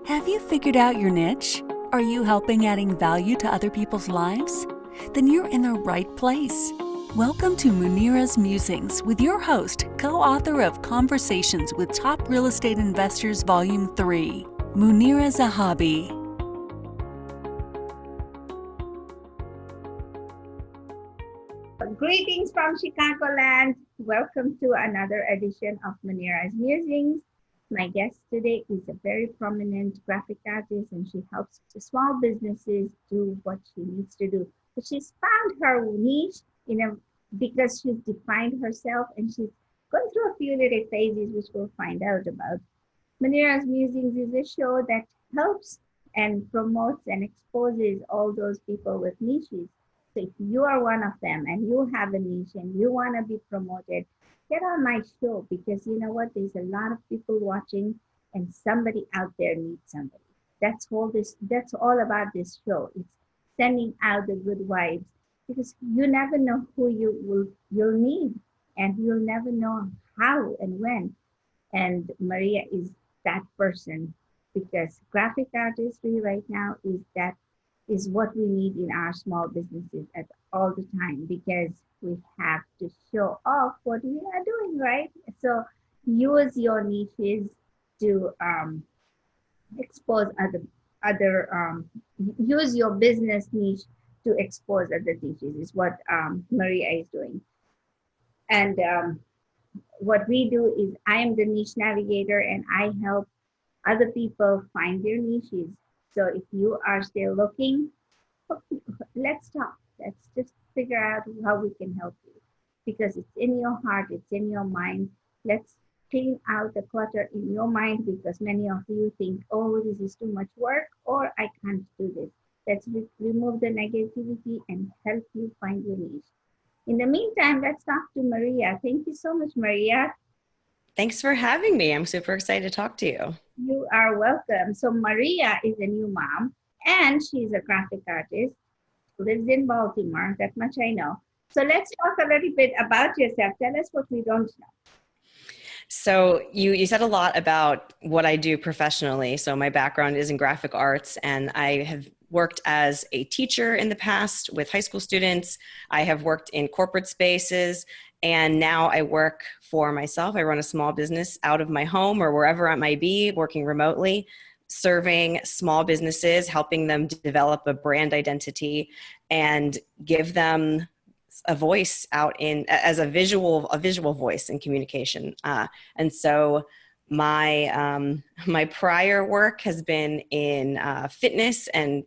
Have you figured out your niche? Are you helping adding value to other people's lives? Then you're in the right place. Welcome to Munira's Musings with your host, co-author of Conversations with Top Real Estate Investors Volume 3, Munira Zahabi. Greetings from Chicagoland. Welcome to another edition of Munira's Musings. My guest today is a very prominent graphic artist, and she helps small businesses do what she needs to do. But she's found her niche because she's defined herself, and she's going through a few little phases, which we'll find out about. Munira's Musings is a show that helps and promotes and exposes all those people with niches. So if you are one of them and you have a niche and you want to be promoted, get on my show, because you know what? There's a lot of people watching and somebody out there needs somebody. That's all about this show. It's sending out the good vibes, because you never know who you'll need, and you'll never know how and when. And Maria is that person, because graphic artistry right now is what we need in our small businesses at all the time, because we have to show off what we are doing, right? So use your niches to expose use your business niche to expose other niches is what Maria is doing. And what we do is I am the niche navigator, and I help other people find their niches. So if you are still looking, let's talk. Let's just figure out how we can help you, because it's in your heart, it's in your mind. Let's clean out the clutter in your mind, because many of you think, oh, this is too much work, or I can't do this. Let's remove the negativity and help you find your niche. In the meantime, let's talk to Maria. Thank you so much, Maria. Thanks for having me. I'm super excited to talk to you. You are welcome. So Maria is a new mom, and she's a graphic artist, lives in Baltimore. That much I know. So let's talk a little bit about yourself. Tell us what we don't know. So you said a lot about what I do professionally. So my background is in graphic arts, and I have worked as a teacher in the past with high school students. I have worked in corporate spaces, and now I work for myself. I run a small business out of my home or wherever I might be, working remotely, serving small businesses, helping them develop a brand identity and give them a voice out as a visual voice in communication. And so my prior work has been in fitness and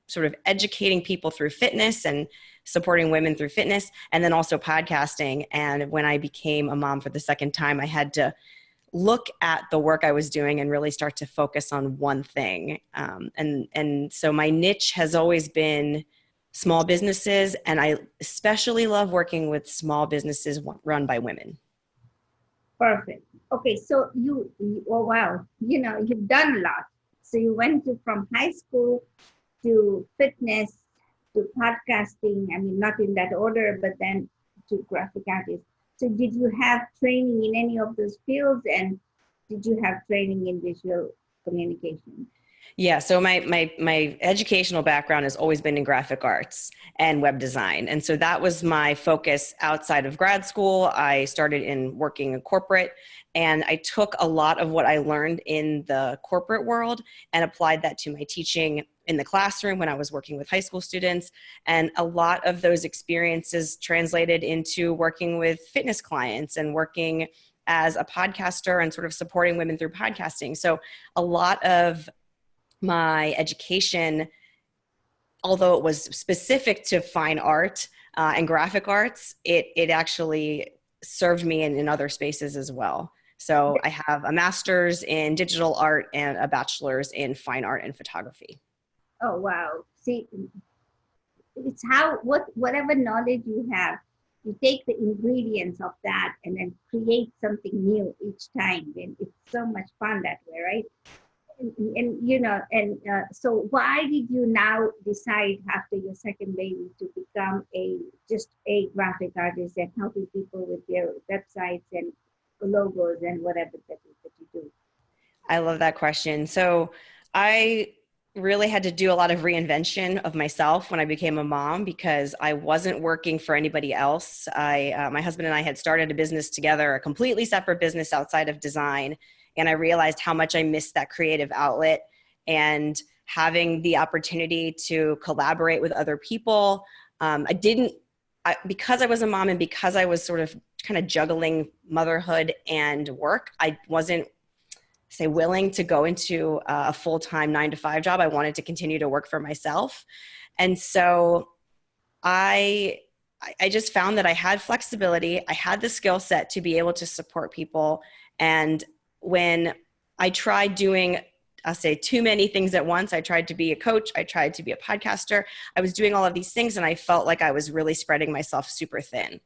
sort of educating people through fitness and supporting women through fitness, and then also podcasting. And when I became a mom for the second time, I had to look at the work I was doing and really start to focus on one thing. And so my niche has always been small businesses, and I especially love working with small businesses run by women. Perfect. Okay, so oh wow, you've done a lot. So you went from high school to fitness to podcasting. I mean, not in that order, but then to graphic artist. So did you have training in any of those fields, and did you have training in visual communication? Yeah, so my educational background has always been in graphic arts and web design. And so that was my focus outside of grad school. I started in working in corporate, and I took a lot of what I learned in the corporate world and applied that to my teaching in the classroom when I was working with high school students. And a lot of those experiences translated into working with fitness clients and working as a podcaster and sort of supporting women through podcasting. So a lot of my education, although it was specific to fine art and graphic arts, it actually served me in other spaces as well. So I have a master's in digital art and a bachelor's in fine art and photography. Oh, wow. See, it's whatever knowledge you have, you take the ingredients of that and then create something new each time. And it's so much fun that way, right? So why did you now decide after your second baby to become just a graphic artist and helping people with their websites and logos and whatever that is that you do? I love that question. So I really had to do a lot of reinvention of myself when I became a mom because I wasn't working for anybody else. My husband and I had started a business together, a completely separate business outside of design. And I realized how much I missed that creative outlet and having the opportunity to collaborate with other people. Because I was a mom and because I was sort of kind of juggling motherhood and work, I wasn't willing to go into a full-time 9-to-5 job. I wanted to continue to work for myself. And so I just found that I had flexibility. I had the skill set to be able to support people. And when I tried doing, I'll say, too many things at once, I tried to be a coach, I tried to be a podcaster, I was doing all of these things and I felt like I was really spreading myself super thin.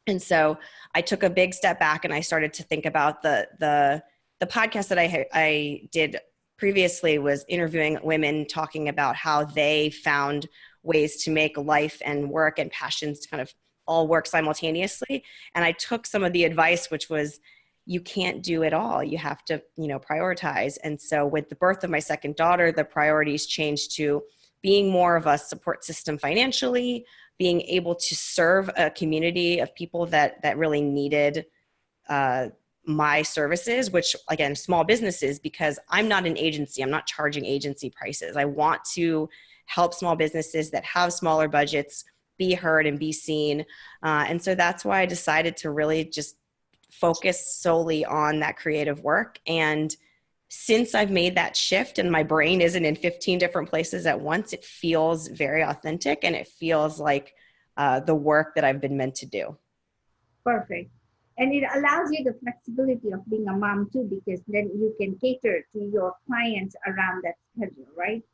And so I took a big step back and I started to think about the podcast that I did previously was interviewing women talking about how they found ways to make life and work and passions kind of all work simultaneously. And I took some of the advice, which was, you can't do it all. You have to, prioritize. And so with the birth of my second daughter, the priorities changed to being more of a support system financially, being able to serve a community of people that really needed my services, which again, small businesses, because I'm not an agency. I'm not charging agency prices. I want to help small businesses that have smaller budgets be heard and be seen. And so that's why I decided to really just focus solely on that creative work. And since I've made that shift and my brain isn't in 15 different places at once, it feels very authentic and it feels like the work that I've been meant to do. Perfect. And it allows you the flexibility of being a mom too, because then you can cater to your clients around that schedule, right?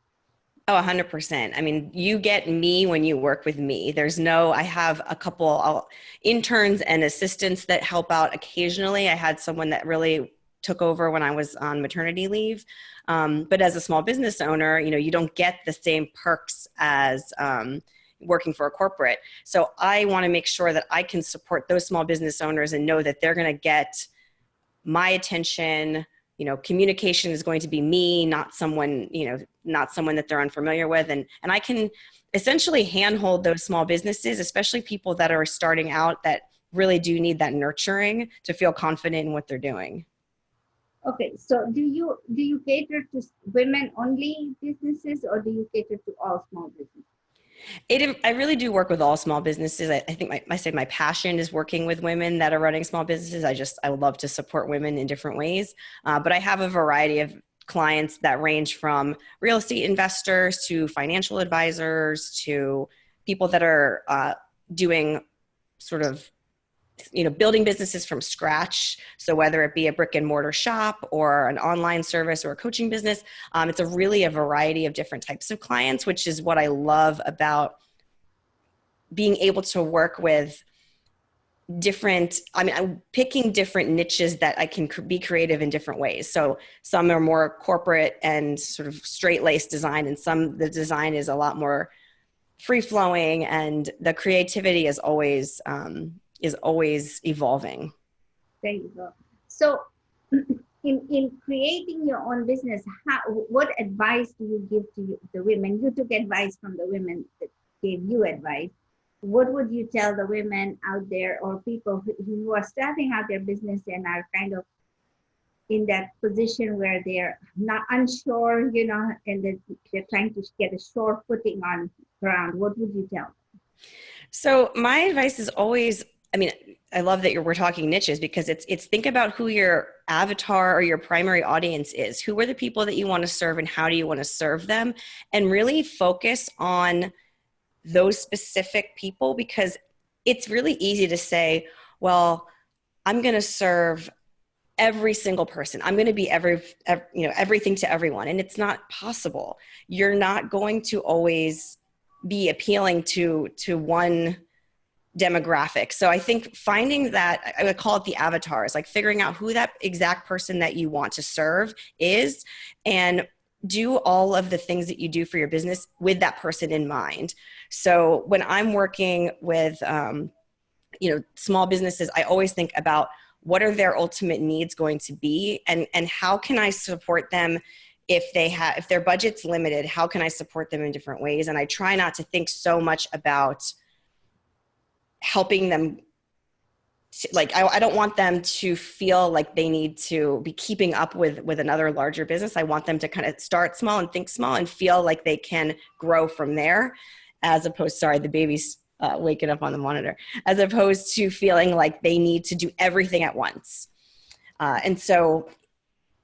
Oh, 100%. I mean, you get me when you work with me. I have a couple interns and assistants that help out occasionally. I had someone that really took over when I was on maternity leave. But as a small business owner, you don't get the same perks as working for a corporate. So I want to make sure that I can support those small business owners and know that they're going to get my attention. Communication is going to be me, not someone that they're unfamiliar with. And I can essentially handhold those small businesses, especially people that are starting out that really do need that nurturing to feel confident in what they're doing. Okay. So do you cater to women only businesses or do you cater to all small businesses? I really do work with all small businesses. I think my passion is working with women that are running small businesses. I would love to support women in different ways. But I have a variety of clients that range from real estate investors to financial advisors to people that are doing sort of building businesses from scratch. So whether it be a brick and mortar shop or an online service or a coaching business, it's really a variety of different types of clients, which is what I love about being able to work with I'm picking different niches that I can be creative in different ways. So some are more corporate and sort of straight-laced design, and the design is a lot more free-flowing, and the creativity is always evolving. There you go. So in creating your own business, what advice do you give to the women? You took advice from the women that gave you advice. What would you tell the women out there or people who are starting out their business and are kind of in that position where they're not unsure, and they're trying to get a sure footing on ground? What would you tell them? So my advice is always, I love that we're talking niches, because it's think about who your avatar or your primary audience is. Who are the people that you want to serve and how do you want to serve them? And really focus on those specific people, because it's really easy to say, well, I'm going to serve every single person. I'm going to be everything to everyone. And it's not possible. You're not going to always be appealing to one demographic. So I think finding that, I would call it the avatars, like figuring out who that exact person that you want to serve is, and do all of the things that you do for your business with that person in mind. So when I'm working with, small businesses, I always think about what are their ultimate needs going to be, and how can I support them if their budget's limited, how can I support them in different ways? And I try not to think so much about helping them. Like, I don't want them to feel like they need to be keeping up with another larger business. I want them to kind of start small and think small and feel like they can grow from there, as opposed, sorry, the baby's waking up on the monitor, as opposed to feeling like they need to do everything at once. And so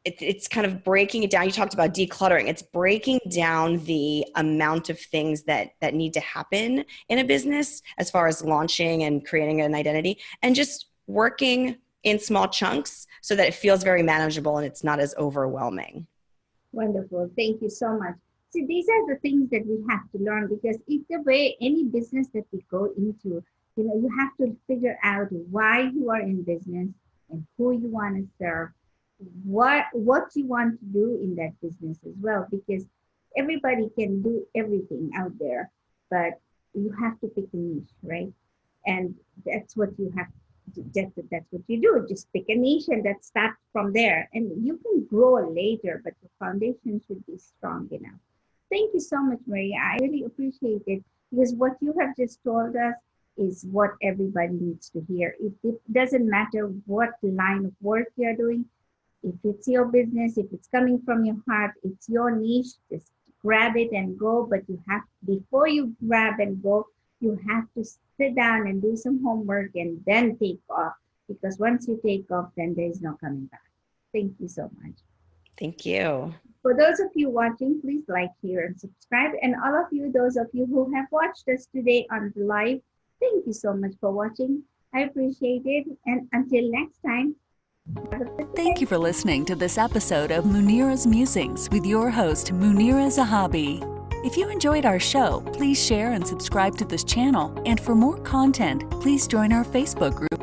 it's kind of breaking it down. You talked about decluttering. It's breaking down the amount of things that need to happen in a business as far as launching and creating an identity, and just working in small chunks so that it feels very manageable and it's not as overwhelming. Wonderful. Thank you so much. See, these are the things that we have to learn, because either way, any business that we go into, you have to figure out why you are in business and who you want to serve, what you want to do in that business as well, because everybody can do everything out there, but you have to pick a niche, right? And that's what you have to, that's what you do. Just pick a niche and that starts from there. And you can grow later, but the foundation should be strong enough. Thank you so much, Maria. I really appreciate it, because what you have just told us is what everybody needs to hear. It doesn't matter what line of work you're doing. If it's your business, if it's coming from your heart, it's your niche, just grab it and go. But before you grab and go, you have to sit down and do some homework and then take off. Because once you take off, then there's no coming back. Thank you so much. Thank you. For those of you watching, please like, share, and subscribe. And all of you, those of you who have watched us today on the live, thank you so much for watching. I appreciate it. And until next time, thank you for listening to this episode of Munira's Musings with your host, Munira Zahabi. If you enjoyed our show, please share and subscribe to this channel. And for more content, please join our Facebook group